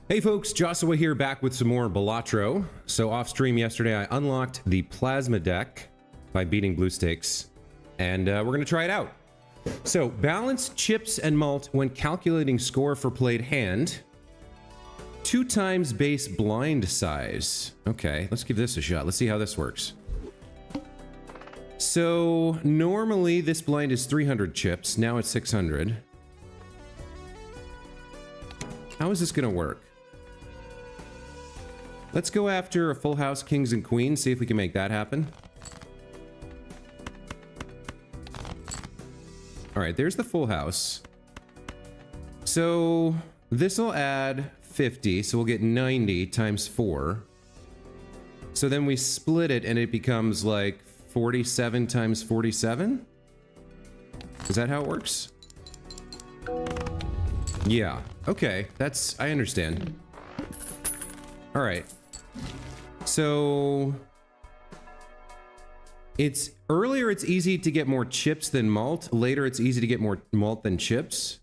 Hey folks, Joshua here, back with some more Balatro. So off stream yesterday, I unlocked the plasma deck by beating blue stakes, and we're gonna try it out. So balance chips and malt when calculating score for played hand. 2 times base blind size. Okay, let's give this a shot. Let's see how this works. So normally this blind is 300 chips. Now it's 600. How is this gonna work? Let's go after a full house, kings and queens, see if we can make that happen. All right, there's the full house. So this will add 50, so we'll get 90 times 4. So then we split it and it becomes like 47 times 47? Is that how it works? Yeah, okay, I understand. All right. So earlier it's easy to get more chips than malt. Later it's easy to get more malt than chips.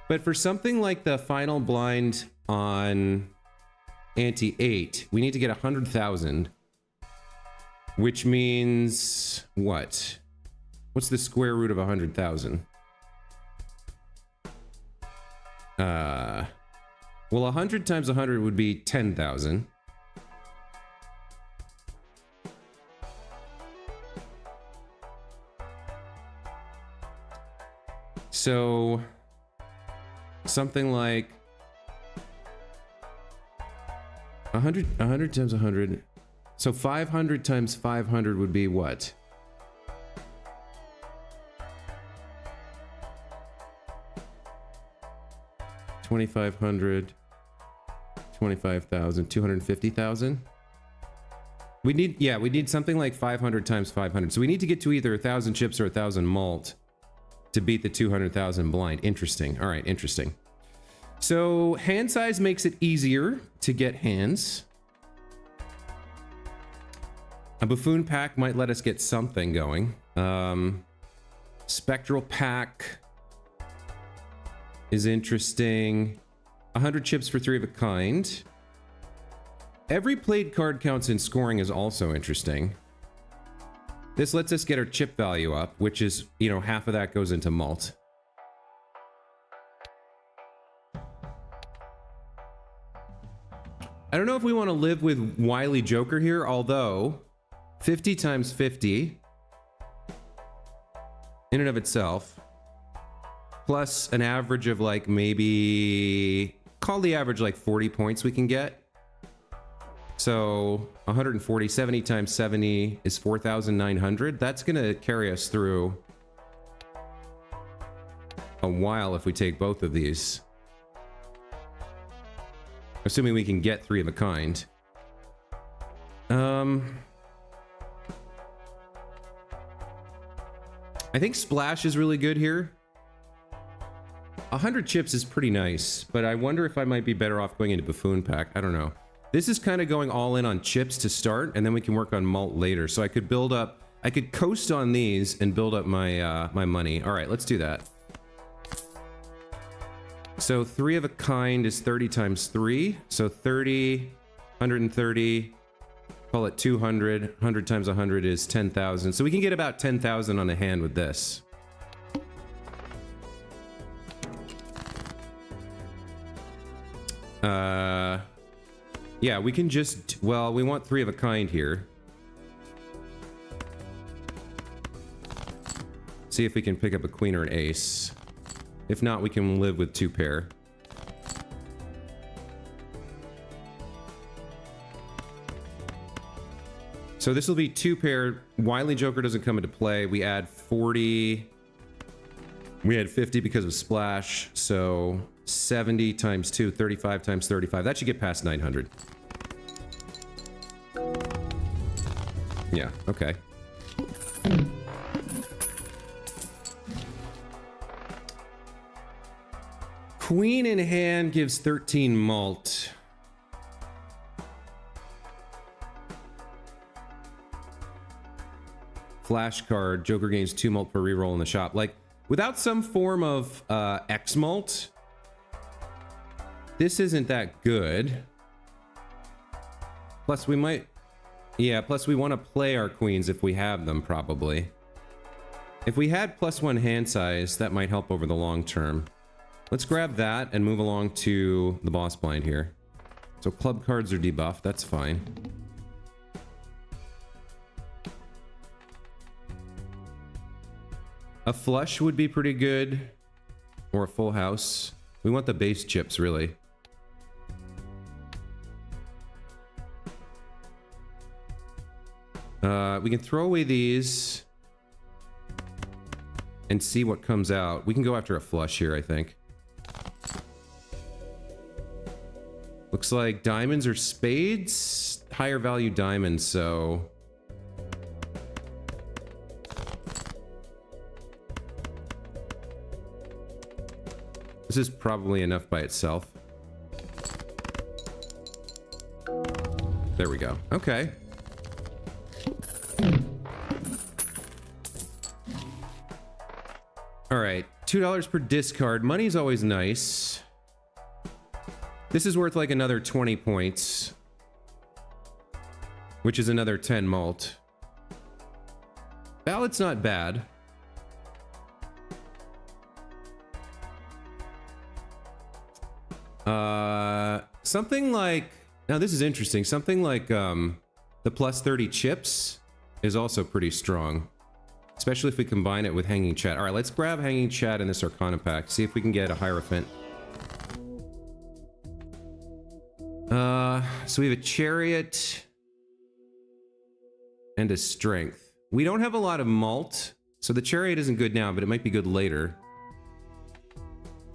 But for something like the final blind on ante 8, we need to get 100,000, which means what? What's the square root of 100,000? Well, 100 times 100 would be 10,000. So something like 100 times 100. So 500 times 500 would be what? $2,500, 25,000, 250,000. We need something like 500 times 500. So we need to get to either 1,000 chips or 1,000 malt to beat the 200,000 blind. Interesting. All right, interesting. So hand size makes it easier to get hands. A buffoon pack might let us get something going. Spectral pack is interesting. 100 chips for 3 of a kind. Every played card counts in scoring is also interesting. This lets us get our chip value up, which is, you know, half of that goes into malt. I don't know if we want to live with Wily Joker here, although 50 times 50 in and of itself, plus an average of like maybe, call the average like 40 points we can get. So 140, 70 times 70 is 4,900. That's gonna carry us through a while if we take both of these. Assuming we can get 3 of a kind. I think Splash is really good here. 100 chips is pretty nice, but I wonder if I might be better off going into Buffoon Pack. I don't know. This is kind of going all in on chips to start, and then we can work on malt later. So I could build up, I could coast on these and build up my my money. All right, let's do that. So 3 of a kind is 30 times 3. So 30, 130, call it 200. 100 times 100 is 10,000. So we can get about 10,000 on a hand with this. Yeah, we can just, well, we want 3 of a kind here. See if we can pick up a queen or an ace. If not, we can live with 2 pair. So this will be 2 pair. Wily Joker doesn't come into play. We add 40. We had 50 because of Splash. So 70 times 2, 35 times 35. That should get past 900. Yeah, okay. Queen in hand gives 13 malt. Flash card, Joker gains 2 malt per reroll in the shop. Like, without some form of X malt, this isn't that good. Plus we might... Yeah, plus we want to play our queens if we have them, probably. If we had +1 hand size, that might help over the long term. Let's grab that and move along to the boss blind here. So club cards are debuffed, that's fine. A flush would be pretty good. Or a full house. We want the base chips, really. We can throw away these and see what comes out. We can go after a flush here, I think. Looks like diamonds or spades. Higher value diamonds, so... This is probably enough by itself. There we go. Okay. All right, $2 per discard. Money's always nice. This is worth like another 20 points, which is another 10 malt. Ballot's not bad. Something like, now this is interesting, something like the +30 chips is also pretty strong. Especially if we combine it with Hanging Chat. Alright, let's grab Hanging Chat in this Arcana pack. See if we can get a Hierophant. So we have a Chariot. And a Strength. We don't have a lot of malt. So the Chariot isn't good now, but it might be good later.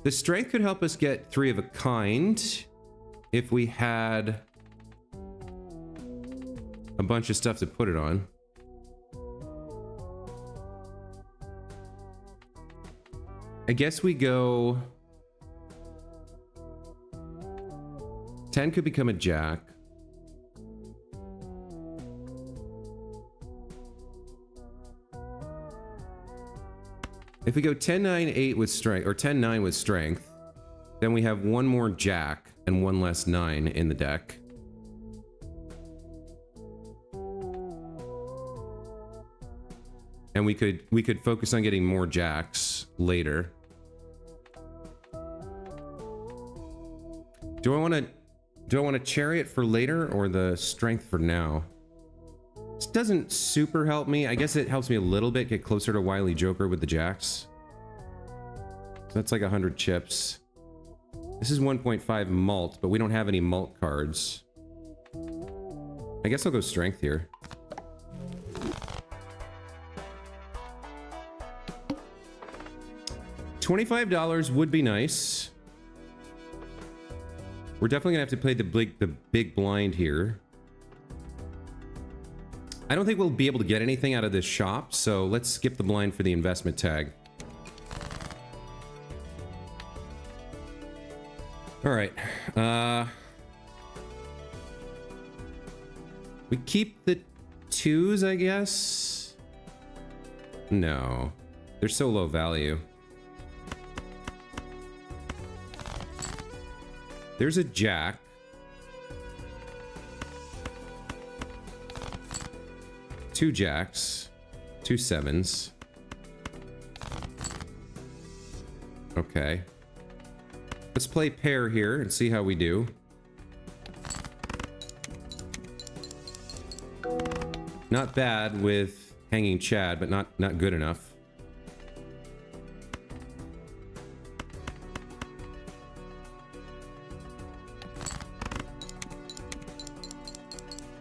The Strength could help us get 3 of a kind. If we had a bunch of stuff to put it on. I guess we go... 10 could become a jack. If we go 10-9-8 with strength, or 10-9 with strength, then we have one more jack and one less 9 in the deck. And we could focus on getting more jacks later. Do I want a chariot for later or the strength for now? This doesn't super help me. I guess it helps me a little bit get closer to Wily Joker with the jacks. So that's like 100 chips. This is 1.5 malt, but we don't have any malt cards. I guess I'll go strength here. $25 would be nice. We're definitely gonna have to play the big blind here. I don't think we'll be able to get anything out of this shop, so let's skip the blind for the investment tag. All right. We keep the 2s, I guess? No. They're so low value. There's a jack. Two jacks. 2 7s. Okay. Let's play pair here and see how we do. Not bad with Hanging Chad, but not good enough.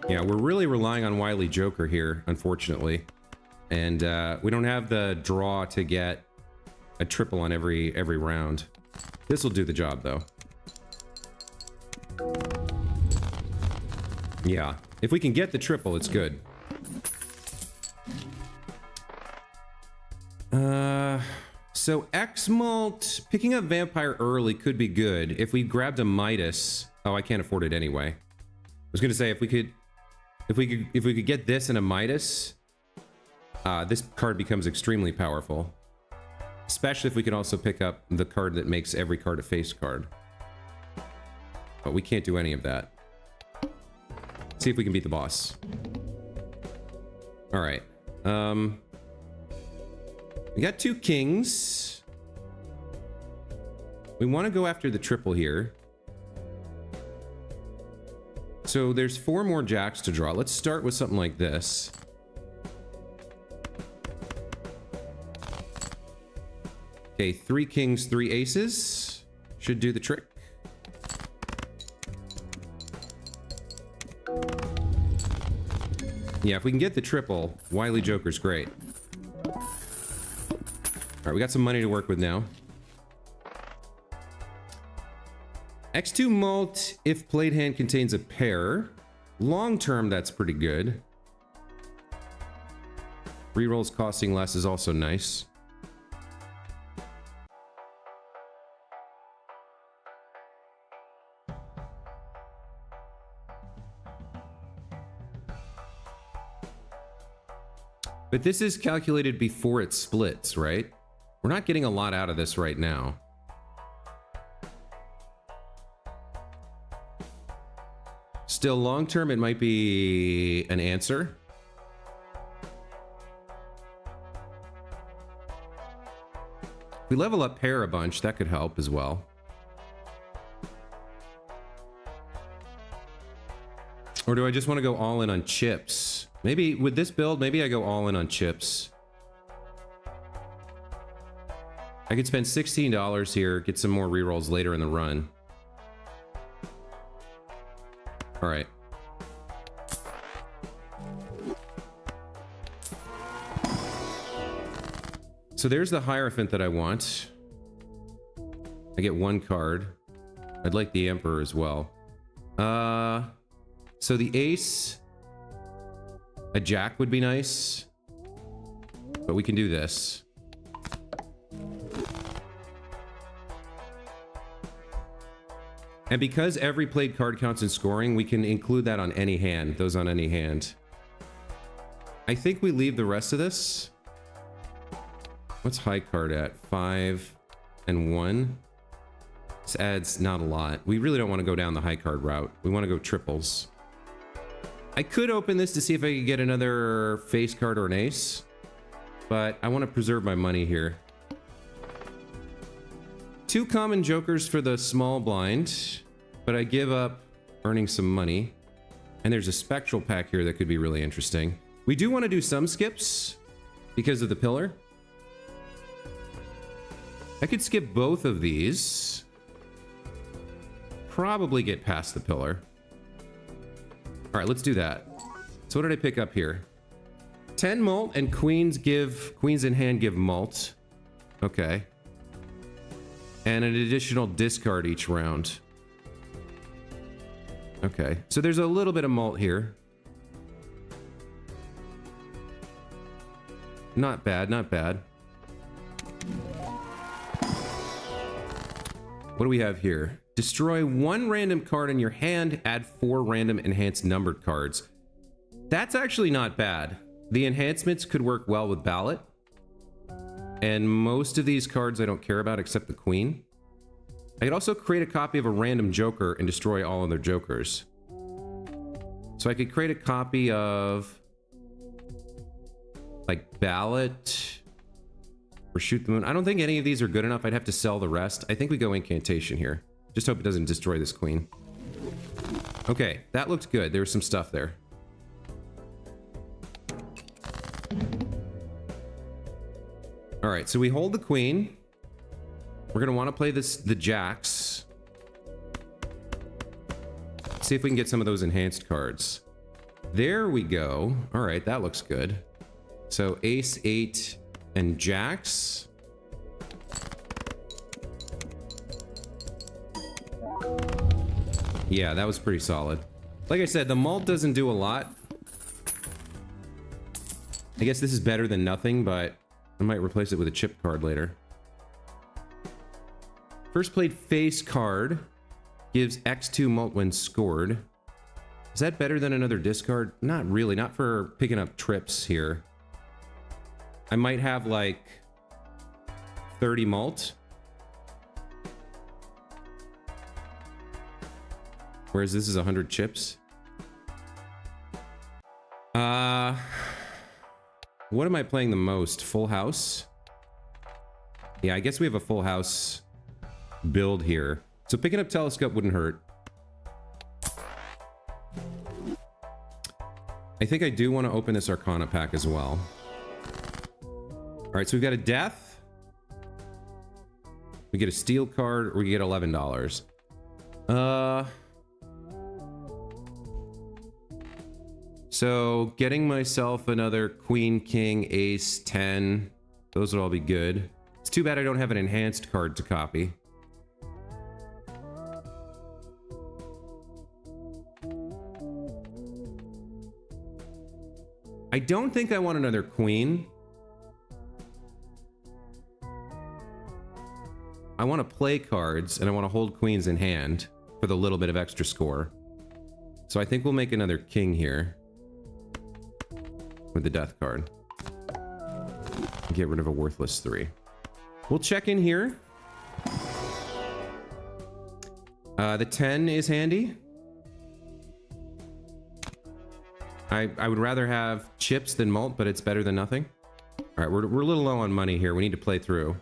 Yeah, we're really relying on Wily Joker here, unfortunately. And we don't have the draw to get a triple on every round. This will do the job, though. Yeah, if we can get the triple, it's good. So X-Malt, picking up Vampire early could be good. If we grabbed a Midas... Oh, I can't afford it anyway. I was gonna say, if we could get this and a Midas, this card becomes extremely powerful. Especially if we can also pick up the card that makes every card a face card. But we can't do any of that. See if we can beat the boss. All right. We got 2 kings. We want to go after the triple here. So there's 4 more jacks to draw. Let's start with something like this. Okay, 3 kings, 3 aces. Should do the trick. Yeah, if we can get the triple, Wily Joker's great. All right, we got some money to work with now. X2 mult if played hand contains a pair. Long term, that's pretty good. Rerolls costing less is also nice. But this is calculated before it splits, right? We're not getting a lot out of this right now. Still, long term, it might be an answer. If we level up pair a bunch, that could help as well. Or do I just want to go all in on chips? Maybe with this build, maybe I go all in on chips. I could spend $16 here, get some more rerolls later in the run. All right. So there's the Hierophant that I want. I get 1 card. I'd like the Emperor as well. So the ace, a jack would be nice, but we can do this. And because every played card counts in scoring, we can include that on any hand, those on any hand. I think we leave the rest of this. What's high card at? 5 and 1. This adds not a lot. We really don't want to go down the high card route. We want to go triples. I could open this to see if I could get another face card or an ace, but I want to preserve my money here. 2 common jokers for the small blind, but I give up earning some money. And there's a spectral pack here that could be really interesting. We do want to do some skips because of the pillar. I could skip both of these. Probably get past the pillar. All right, let's do that. So what did I pick up here? 10 mult and queens in hand give mult. Okay. And an additional discard each round. Okay, so there's a little bit of mult here. Not bad, not bad. What do we have here? Destroy 1 random card in your hand, add 4 random enhanced numbered cards. That's actually not bad. The enhancements could work well with Ballot. And most of these cards I don't care about except the Queen. I could also create a copy of a random Joker and destroy all other Jokers. So I could create a copy of like Ballot or Shoot the Moon. I don't think any of these are good enough. I'd have to sell the rest. I think we go Incantation here. Just hope it doesn't destroy this Queen. Okay, that looked good. There was some stuff there. All right, so we hold the Queen. We're gonna want to play the Jacks. See if we can get some of those enhanced cards. There we go. All right, that looks good. So Ace, 8, and Jacks. Yeah, that was pretty solid. Like I said, the mult doesn't do a lot. I guess this is better than nothing, but I might replace it with a chip card later. First played face card gives X2 mult when scored. Is that better than another discard? Not really, not for picking up trips here. I might have like 30 mult. Whereas this is 100 chips. What am I playing the most? Full house? Yeah, I guess we have a full house build here. So picking up telescope wouldn't hurt. I think I do want to open this Arcana pack as well. Alright, so we've got a death. We get a steel card, or we get $11. So getting myself another queen, king, ace, 10. Those would all be good. It's too bad I don't have an enhanced card to copy. I don't think I want another queen. I want to play cards, and I want to hold queens in hand for the little bit of extra score. So I think we'll make another king here with the death card. Get rid of a worthless 3. We'll check in here. The 10 is handy. I would rather have chips than malt, but it's better than nothing. All right, we're a little low on money here. We need to play through.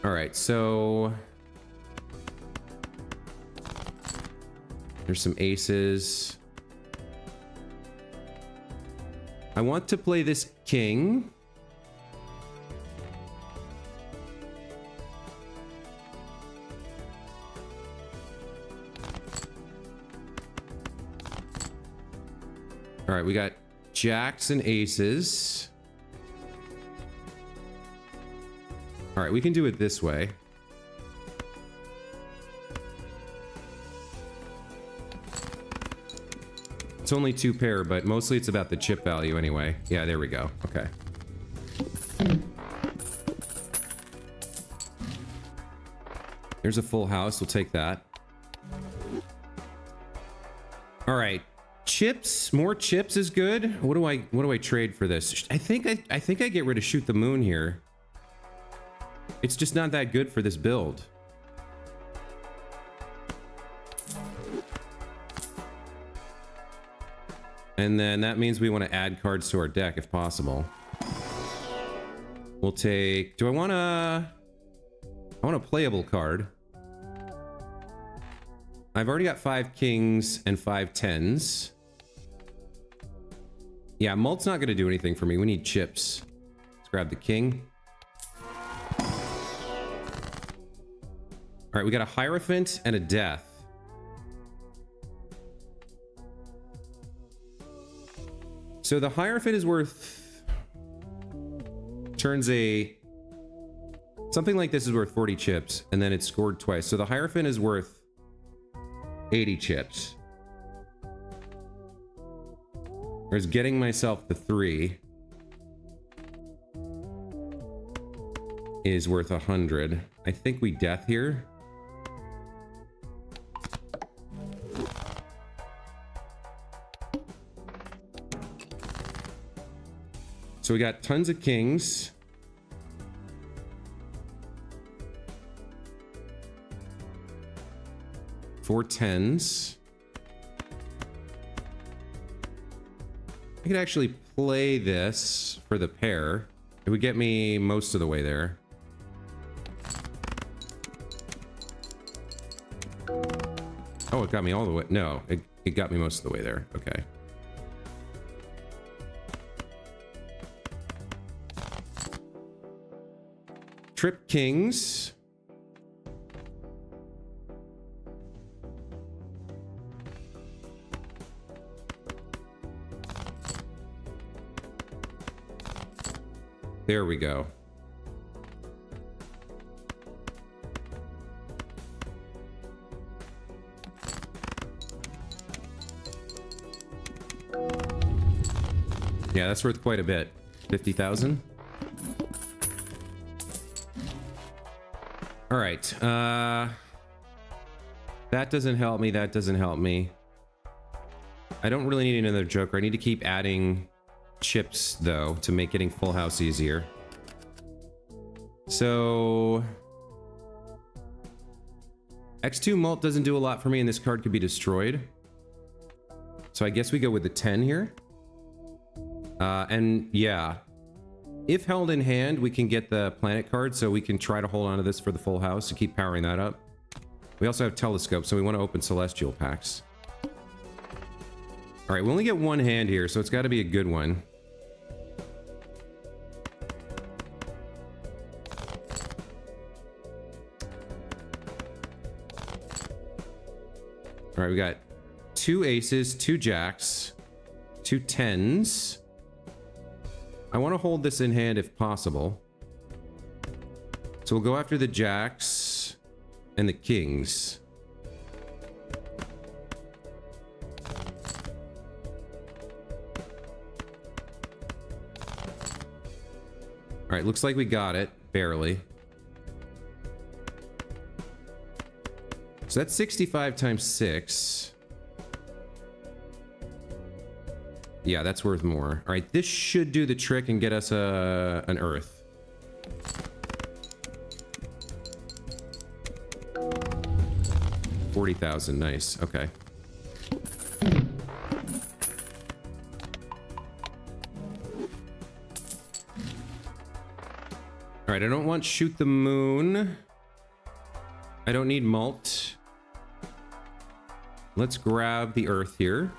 All right, so there's some aces. I want to play this king. All right, we got jacks and aces. All right, we can do it this way. It's only 2 pair, but mostly it's about the chip value anyway. Yeah, there we go. Okay. There's a full house. We'll take that. All right. Chips, more chips is good. What do I trade for this? I think I get rid of Shoot the Moon here. It's just not that good for this build. And then that means we want to add cards to our deck if possible. We'll take, I want a playable card. I've already got 5 kings and 5 tens. Yeah, mult's not going to do anything for me. We need chips. Let's grab the king. All right, we got a Hierophant and a death. So the Hierophant is worth... Turns a... Something like this is worth 40 chips, and then it's scored twice. So the Hierophant is worth 80 chips. Whereas getting myself the 3 is worth 100. I think we death here. So we got tons of kings. Four tens. I could actually play this for the pair. It would get me most of the way there. Oh, it got me all the way. No, it got me most of the way there. Okay. Trip kings. There we go. Yeah, that's worth quite a bit. 50,000. All right. That doesn't help me. That doesn't help me. I don't really need another Joker. I need to keep adding chips, though, to make getting full house easier. So X2 malt doesn't do a lot for me, and this card could be destroyed. So I guess we go with the 10 here. And yeah, if held in hand, we can get the planet card, so we can try to hold on to this for the full house to keep powering that up. We also have telescope, so we want to open celestial packs. All right, we only get one hand here, so it's got to be a good one. All right, we got 2 aces, 2 jacks, 2 tens. I want to hold this in hand if possible. So we'll go after the jacks and the kings. All right, looks like we got it, barely. So that's 65 times 6. Yeah, that's worth more. All right, this should do the trick and get us an earth. $40,000, nice, okay. All right, I don't want shoot the moon. I don't need malt. Let's grab the earth here.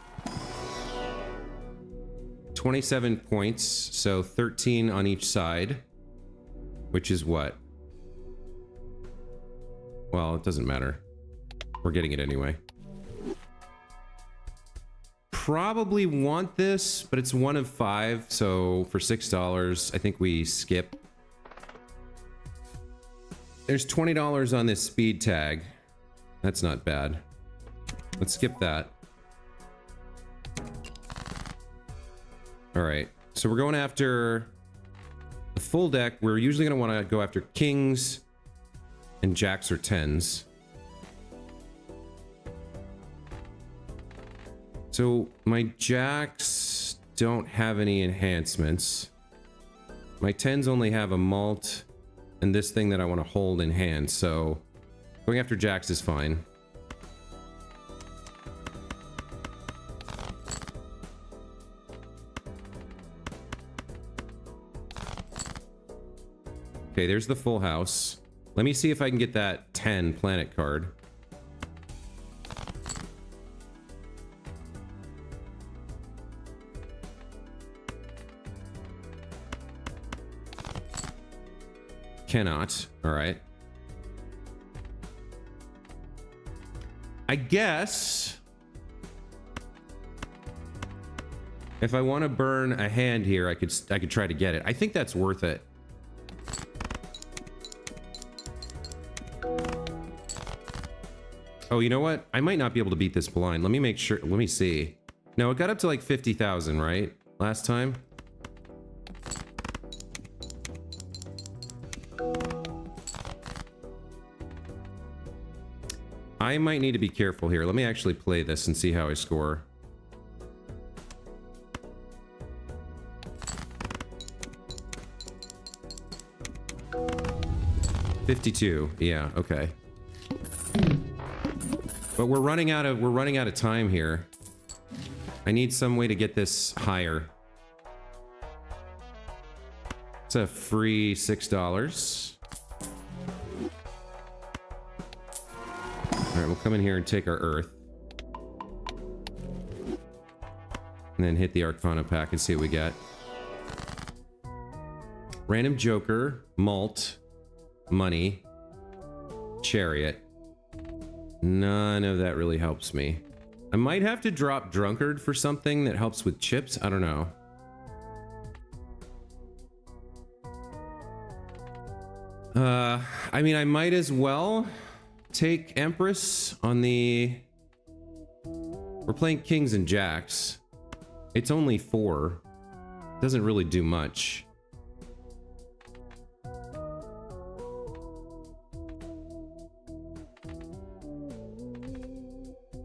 27 points, so 13 on each side, which is what? Well, it doesn't matter. We're getting it anyway. Probably want this, but it's 1 of 5, so for $6, I think we skip. There's $20 on this speed tag. That's not bad. Let's skip that. All right, so we're going after the full deck. We're usually going to want to go after kings and jacks or tens. So my jacks don't have any enhancements. My tens only have a malt and this thing that I want to hold in hand, so going after jacks is fine. Okay, there's the full house. Let me see if I can get that 10 planet card. Cannot. All right. I guess if I want to burn a hand here, I could try to get it. I think that's worth it. Oh, you know what? I might not be able to beat this blind. Let me make sure. Let me see. No, it got up to like 50,000, right? Last time. I might need to be careful here. Let me actually play this and see how I score. $52. Yeah, okay. But we're running out of time here. I need some way to get this higher. It's a free $6. All right, we'll come in here and take our earth. And then hit the Arcana pack and see what we get. Random Joker, Malt, Money, Chariot. None of that really helps me. I might have to drop Drunkard for something that helps with chips. I don't know. I mean, I might as well take Empress on the... We're playing Kings and Jacks. It's only 4. Doesn't really do much.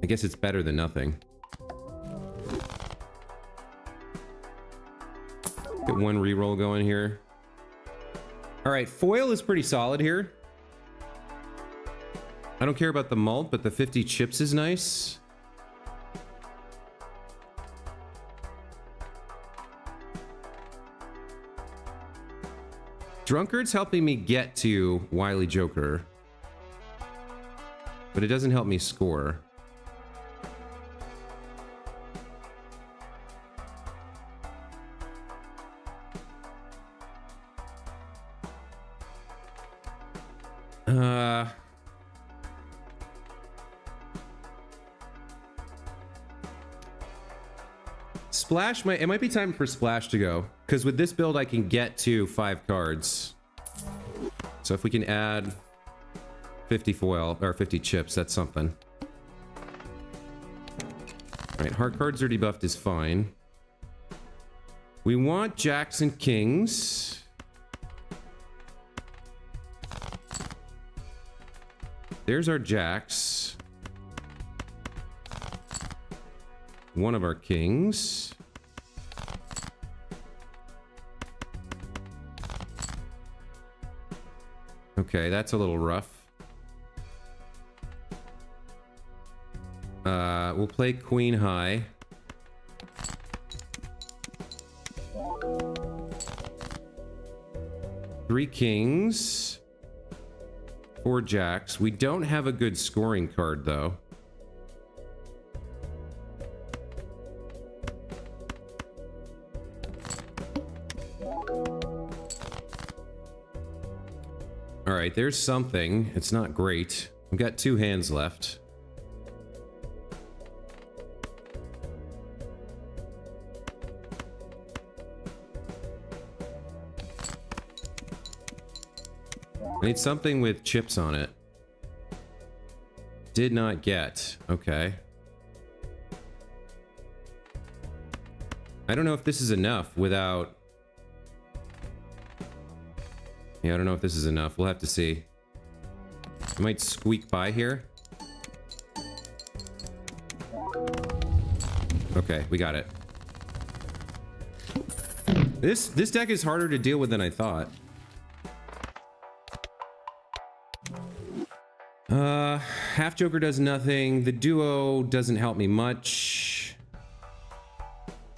I guess it's better than nothing. Get one reroll going here. All right, foil is pretty solid here. I don't care about the malt, but the 50 chips is nice. Drunkard's helping me get to Wily Joker, but it doesn't help me score. Splash it might be time for Splash to go, because with this build I can get to 5 cards. So if we can add 50 foil or 50 chips, that's something. Alright, heart cards are debuffed is fine. We want jacks and kings. There's our jacks. One of our kings. Okay, that's a little rough. We'll play Queen High. Three kings. 4 jacks. We don't have a good scoring card, though. Alright, there's something. It's not great. We've got 2 hands left. I need something with chips on it. Did not get. Okay. I don't know if this is enough without... Yeah, I don't know if this is enough. We'll have to see. I might squeak by here. Okay, we got it. This deck is harder to deal with than I thought. Half Joker does nothing. The duo doesn't help me much.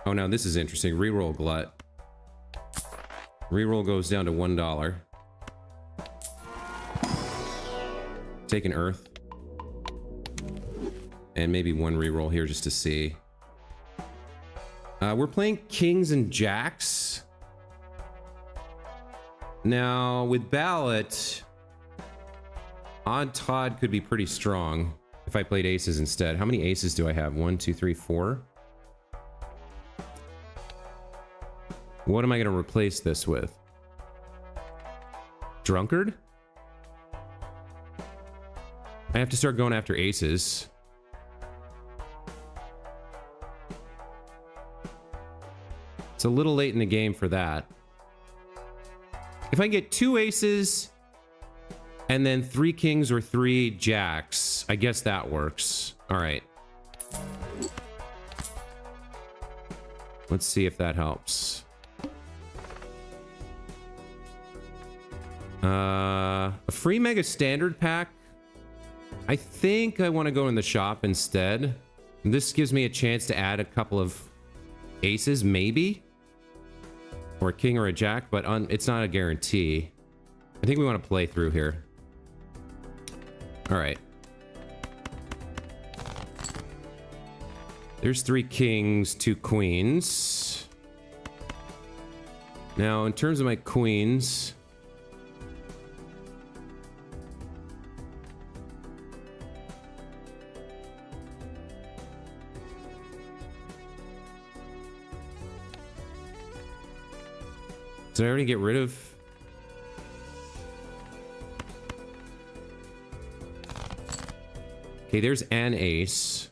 Oh, now this is interesting. Reroll Glut. Reroll goes down to $1. Take an Earth. And maybe 1 reroll here just to see. We're playing Kings and Jacks. Now, with Ballot... Odd Todd could be pretty strong if I played aces instead. How many aces do I have? 1, 2, 3, 4? What am I going to replace this with? Drunkard? I have to start going after aces. It's a little late in the game for that. If I get 2 aces... and then 3 kings or 3 jacks. I guess that works. All right. Let's see if that helps. A free Mega Standard pack. I think I want to go in the shop instead. This gives me a chance to add a couple of aces, maybe. Or a king or a jack, but it's not a guarantee. I think we want to play through here. All right. There's 3 kings, 2 queens. Now, in terms of my queens... Did I already get rid of... Okay, there's an ace.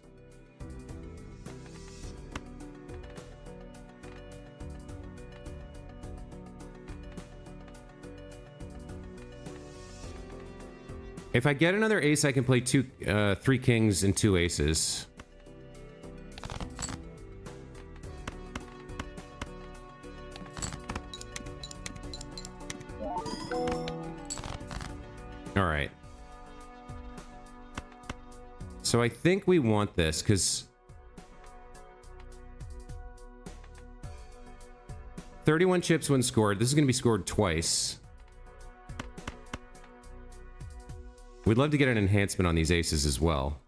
If I get another ace, I can play 3 kings and 2 aces. All right. So I think we want this, because 31 chips when scored. This is going to be scored twice. We'd love to get an enhancement on these aces as well.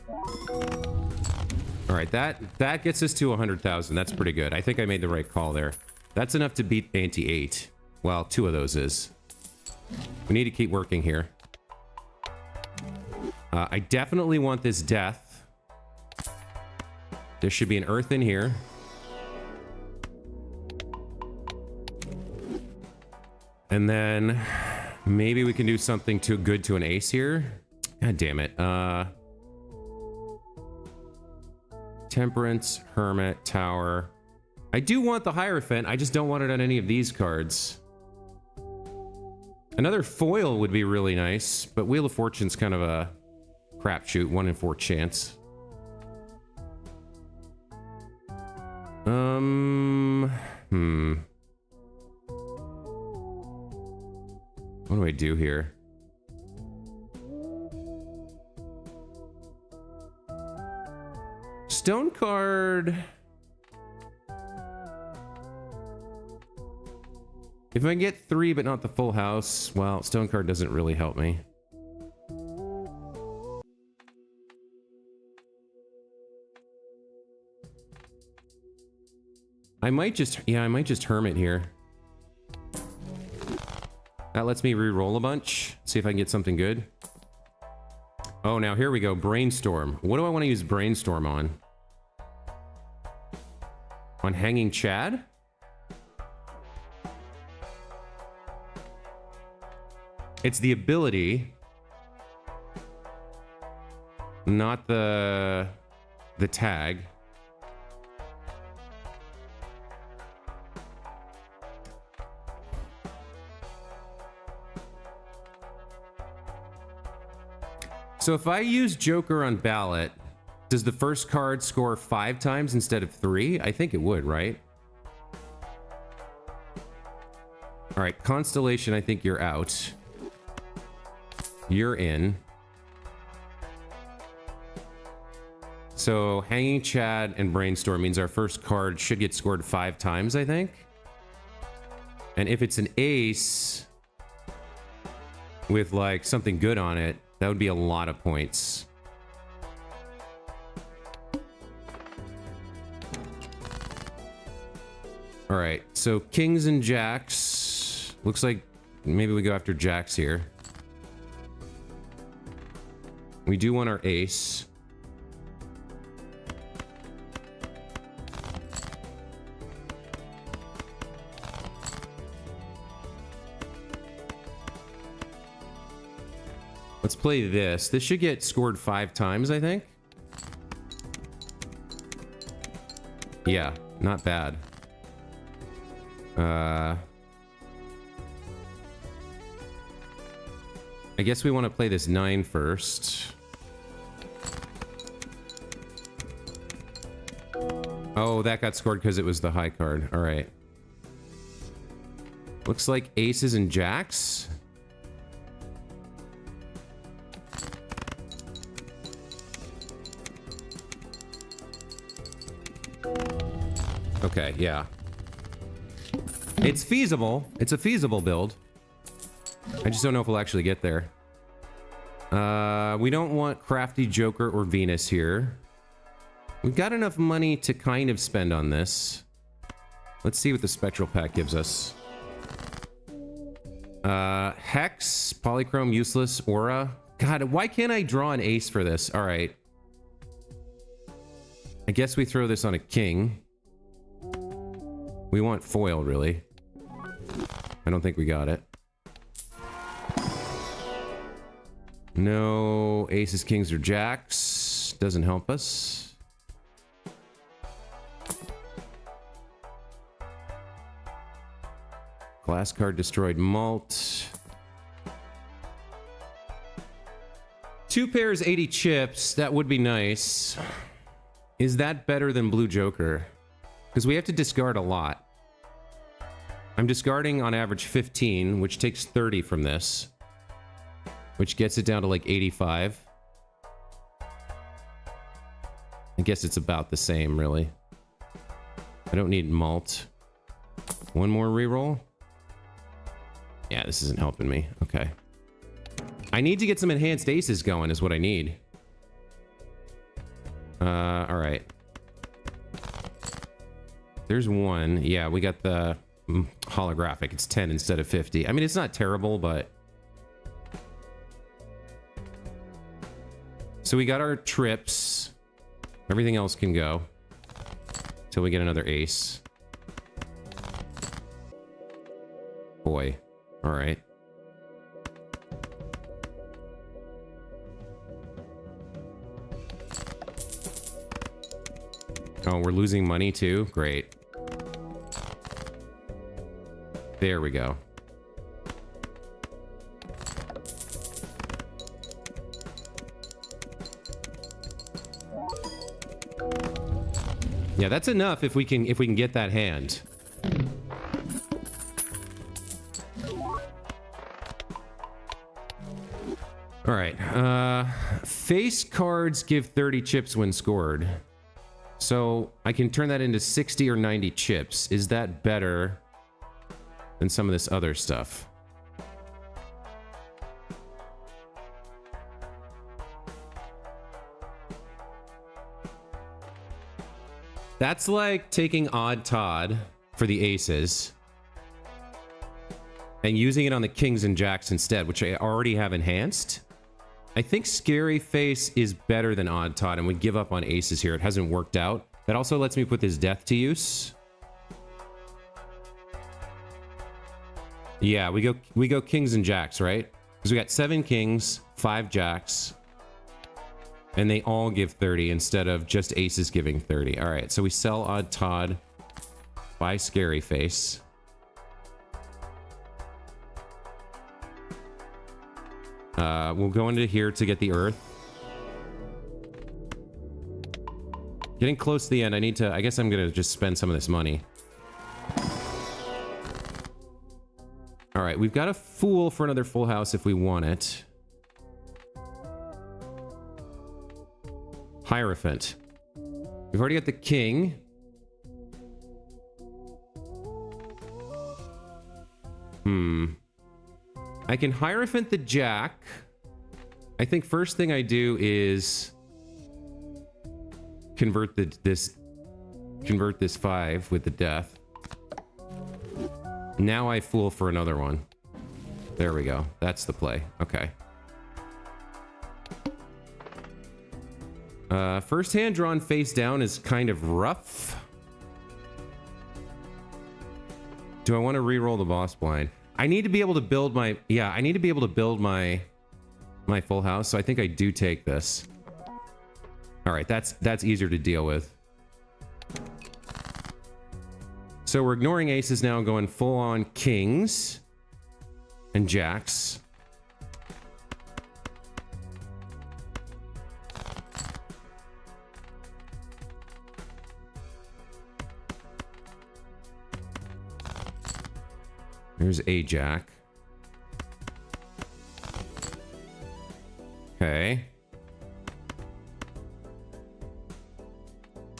All right, that gets us to 100,000. That's pretty good. I think I made the right call there. That's enough to beat ante 8. Well, 2 of those is. We need to keep working here. I definitely want this death. There should be an earth in here. And then maybe we can do something too good to an ace here. God damn it. Temperance, Hermit, Tower. I do want the Hierophant. I just don't want it on any of these cards. Another foil would be really nice, but Wheel of Fortune's kind of a crapshoot. 1 in 4 chance. What do I do here? Stone card. If I can get 3 but not the full house, well, stone card doesn't really help me. I might just Hermit here. That lets me re-roll a bunch. See if I can get something good. Oh, now here we go. Brainstorm. What do I want to use Brainstorm on? On Hanging Chad? It's the ability, not the tag. So if I use Joker on ballot, does the first card score 5 times instead of 3? I think it would, right? All right, Constellation, I think you're out. You're in. So Hanging Chad and Brainstorm means our first card should get scored 5 times, I think. And if it's an ace with like something good on it, that would be a lot of points. All right, so kings and jacks. Looks like maybe we go after jacks here. We do want our ace. Let's play this. This should get scored 5 times, I think. Yeah, not bad. I guess we want to play this 9 first. Oh, that got scored because it was the high card. All right. Looks like aces and jacks. Okay, yeah. It's feasible. It's a feasible build. I just don't know if we'll actually get there. We don't want Crafty Joker or Venus here. We've got enough money to kind of spend on this. Let's see what the Spectral Pack gives us. Hex, Polychrome, useless, Aura. God, why can't I draw an ace for this? All right. I guess we throw this on a king. We want foil, really. I don't think we got it. No aces, kings, or jacks. Doesn't help us. Glass card destroyed malt. 2 pairs, 80 chips. That would be nice. Is that better than Blue Joker? Because we have to discard a lot. I'm discarding on average 15, which takes 30 from this. which gets it down to like 85. I guess it's about the same, really. I don't need malt. One more reroll. Yeah, this isn't helping me. Okay. I need to get some enhanced aces going is what I need. All right. There's one. Yeah, we got the holographic. It's 10 instead of 50. I mean, it's not terrible, but... So we got our trips. Everything else can go. Till we get another ace. Boy. All right. Oh, we're losing money too? Great. There we go. Yeah, that's enough if we can get that hand. All right. Face cards give 30 chips when scored. So I can turn that into 60 or 90 chips. Is that better than some of this other stuff? That's like taking Odd Todd for the aces and using it on the kings and jacks instead, which I already have enhanced. I think Scary Face is better than Odd Todd, and we give up on aces here. It hasn't worked out. That also lets me put his death to use. Yeah, we go kings and jacks, right? Because we got 7 kings, 5 jacks, and they all give 30 instead of just aces giving 30. All right, so we sell Odd Todd, buy Scary Face. We'll go into here to get the earth. Getting close to the end, I guess I'm gonna just spend some of this money. All right, we've got a fool for another full house if we want it. Hierophant. We've already got the king. I can Hierophant the jack. I think first thing I do is convert this 5 with the death. Now I fool for another one. There we go. That's the play. Okay. First hand drawn face down is kind of rough. Do I want to re-roll the boss blind? I need to be able to build my... Yeah, I need to be able to build my full house, so I think I do take this. All right, that's easier to deal with. So we're ignoring aces now and going full-on kings and jacks. There's a jack. Okay.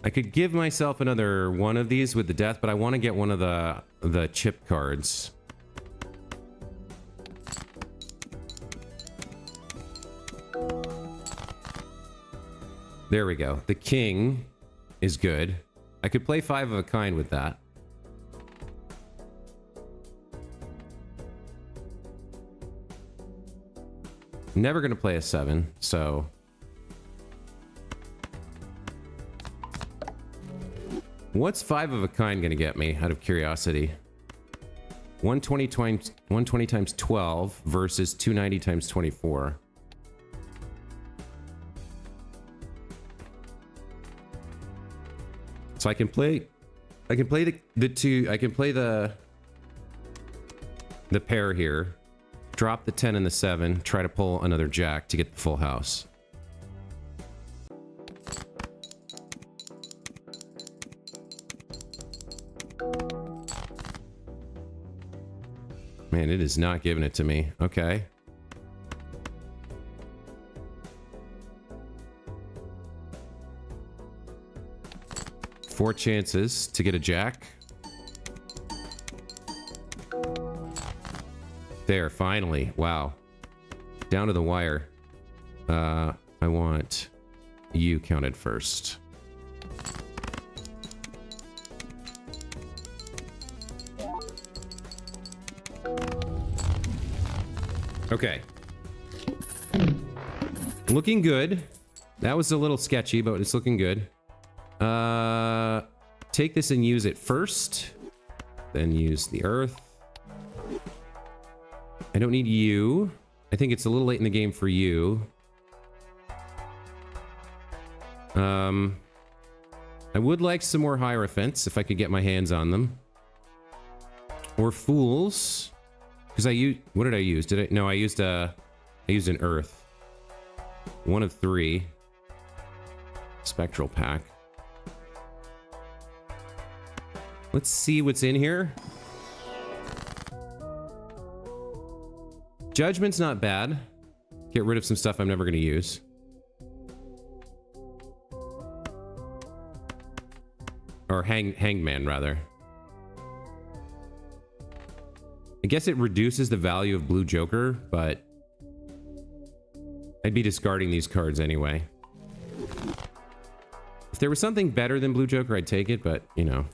I could give myself another one of these with the death, but I want to get one of the chip cards. There we go. The king is good. I could play 5 of a kind with that. Never gonna play a 7, so... What's 5 of a kind gonna get me, out of curiosity? 120 times 12 versus 290 times 24. So I can play the pair here. Drop the 10 and the 7, try to pull another jack to get the full house. Man, it is not giving it to me. Okay. 4 chances to get a jack. There, finally. Wow. Down to the wire. I want you counted first. Okay. Looking good. That was a little sketchy, but it's looking good. Take this and use it first. Then use the earth. I don't need you. I think it's a little late in the game for you. I would like some more Hierophants if I could get my hands on them. Or Fools. Because I used... What did I use? Did I... No, I used an Earth. 1 of 3. Spectral Pack. Let's see what's in here. Judgment's not bad. Get rid of some stuff I'm never going to use. Or Hangman, rather. I guess it reduces the value of Blue Joker, but I'd be discarding these cards anyway. If there was something better than Blue Joker, I'd take it, but, you know.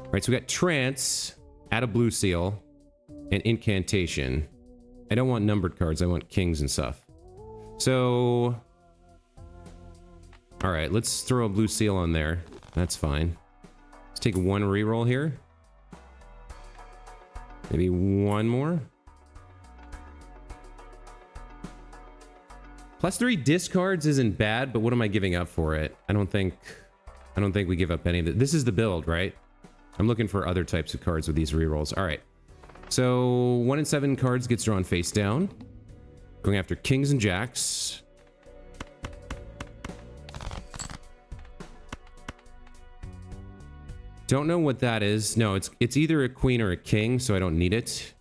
Alright, so we got Trance, add a Blue Seal, and Incantation. I don't want numbered cards, I want kings and stuff. So... Alright, let's throw a Blue Seal on there. That's fine. Let's take 1 reroll here. Maybe 1 more. +3 discards isn't bad, but what am I giving up for it? I don't think we give up any of it. This is the build, right? I'm looking for other types of cards with these rerolls. All right. So 1 in 7 cards gets drawn face down. Going after kings and jacks. Don't know what that is. No, it's either a queen or a king, so I don't need it.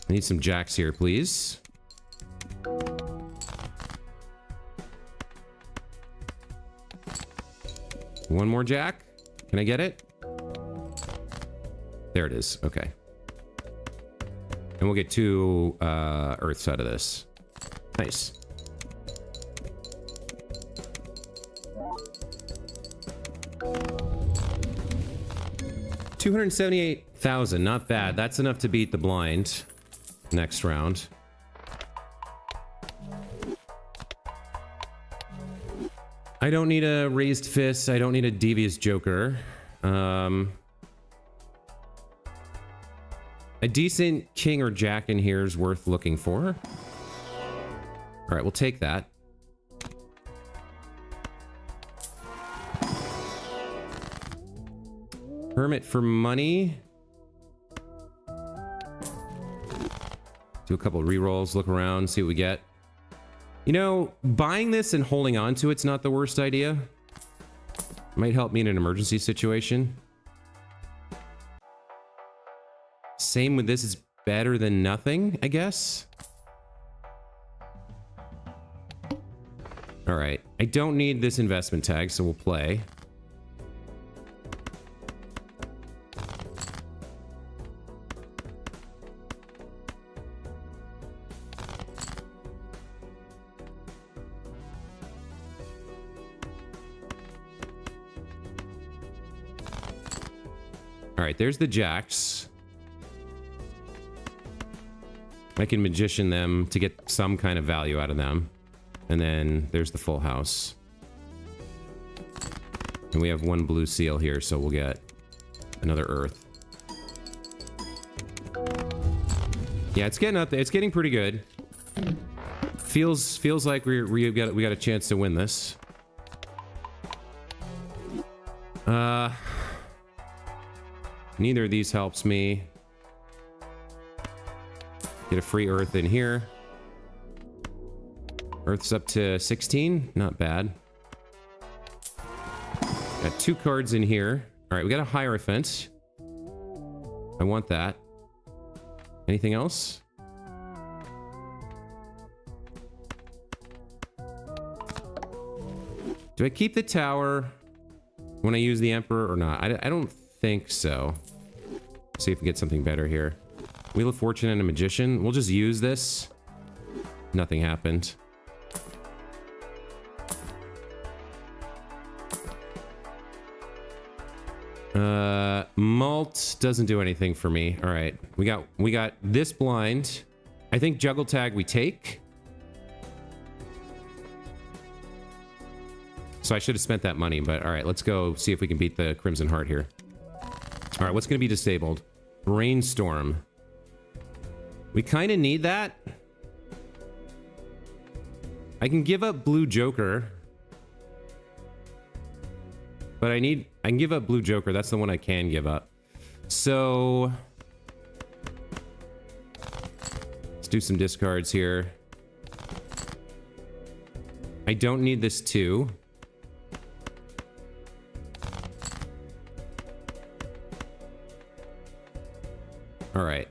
I need some jacks here, please. One more jack. Can I get it? There it is. Okay. And we'll get 2 earths out of this. Nice. $278,000. Not bad. That's enough to beat the blind next round. I don't need a raised fist. I don't need a devious joker. A decent king or jack in here is worth looking for. All right, we'll take that. Hermit for money. Do a couple rerolls, look around, see what we get. You know, buying this and holding on to it's not the worst idea. Might help me in an emergency situation. Same with this, it's better than nothing, I guess. All right, I don't need this investment tag, so we'll play. All right, there's the jacks. I can magician them to get some kind of value out of them. And then there's the full house. And we have 1 blue seal here, so we'll get another earth. Yeah, it's getting up there. It's getting pretty good. Feels like we got a chance to win this. Neither of these helps me. Get a free earth in here. Earth's up to 16. Not bad. Got 2 cards in here. All right, we got a Hierophant. I want that. Anything else? Do I keep the tower when I use the Emperor or not? I don't think so. See if we get something better here. Wheel of Fortune and a Magician. We'll just use this. Nothing happened. Malt doesn't do anything for me. All right, we got this blind. I think Juggle Tag we take. So I should have spent that money, but all right, let's go see if we can beat the Crimson Heart here. All right, what's going to be disabled? Brainstorm. We kind of need that. I can give up Blue Joker. But I can give up Blue Joker. That's the one I can give up. So let's do some discards here. I don't need this 2. All right.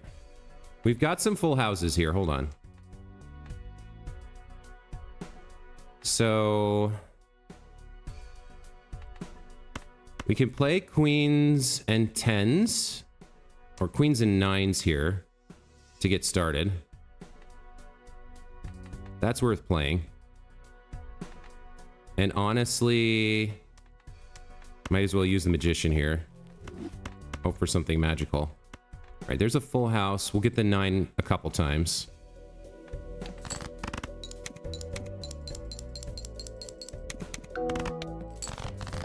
We've got some full houses here. Hold on. So we can play queens and 10s, or queens and 9s here to get started. That's worth playing. And honestly, might as well use the Magician here. Hope for something magical. All right, there's a full house. We'll get the 9 a couple times.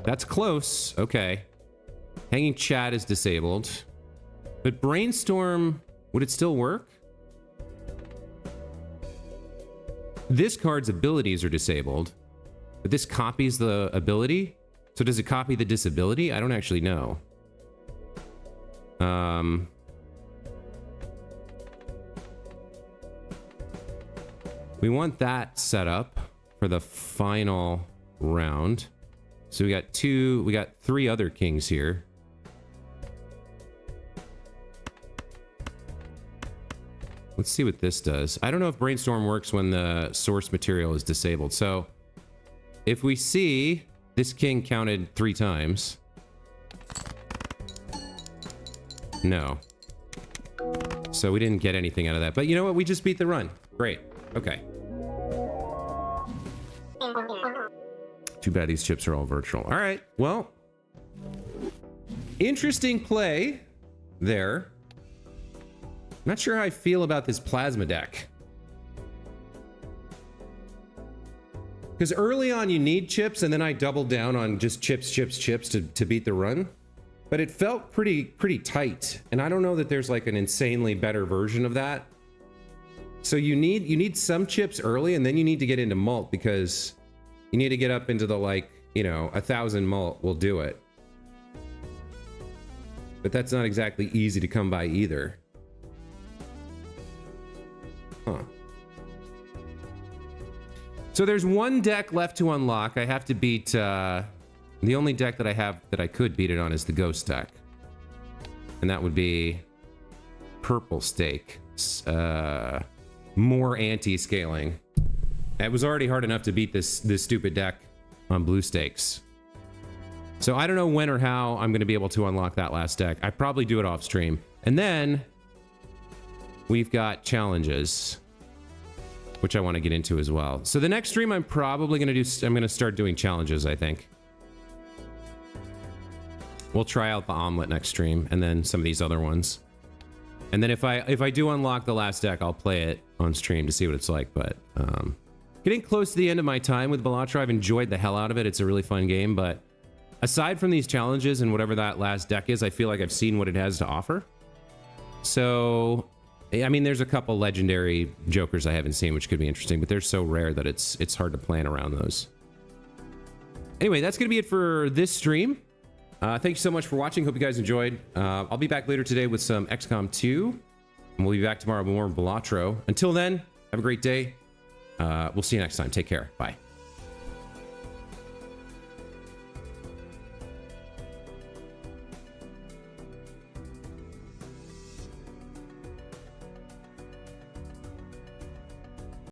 That's close. Okay. Hanging Chat is disabled. But Brainstorm, would it still work? This card's abilities are disabled, but this copies the ability. So does it copy the disability? I don't actually know. We want that set up for the final round. So we got 3 other kings here. Let's see what this does. I don't know if Brainstorm works when the source material is disabled. So if we see this king counted 3 times. No. So we didn't get anything out of that. But you know what? We just beat the run. Great. Okay. Too bad these chips are all virtual. All right. Well, interesting play there. Not sure how I feel about this plasma deck. Because early on you need chips, and then I doubled down on just chips to beat the run. But it felt pretty tight. And I don't know that there's like an insanely better version of that. So you need some chips early, and then you need to get into malt, because you need to get up into the, like, you know, 1,000 malt will do it. But that's not exactly easy to come by either. Huh. So there's one deck left to unlock. I have to beat, the only deck that I have that I could beat it on is the Ghost deck. And that would be Purple Stake. More anti-scaling. It was already hard enough to beat this stupid deck on Blue Stakes. So I don't know when or how I'm going to be able to unlock that last deck. I probably do it off stream. And then we've got challenges, which I want to get into as well. So the next stream I'm probably going to do, I'm going to start doing challenges, I think. We'll try out the omelet next stream, and then some of these other ones. And then if I do unlock the last deck, I'll play it on stream to see what it's like. But getting close to the end of my time with Balatro, I've enjoyed the hell out of it. It's a really fun game, but aside from these challenges and whatever that last deck is, I feel like I've seen what it has to offer. So, I mean, there's a couple legendary jokers I haven't seen, which could be interesting, but they're so rare that it's hard to plan around those. Anyway, that's going to be it for this stream. Thank you so much for watching. Hope you guys enjoyed. I'll be back later today with some XCOM 2. And we'll be back tomorrow with more Balatro. Until then, have a great day. We'll see you next time. Take care. Bye.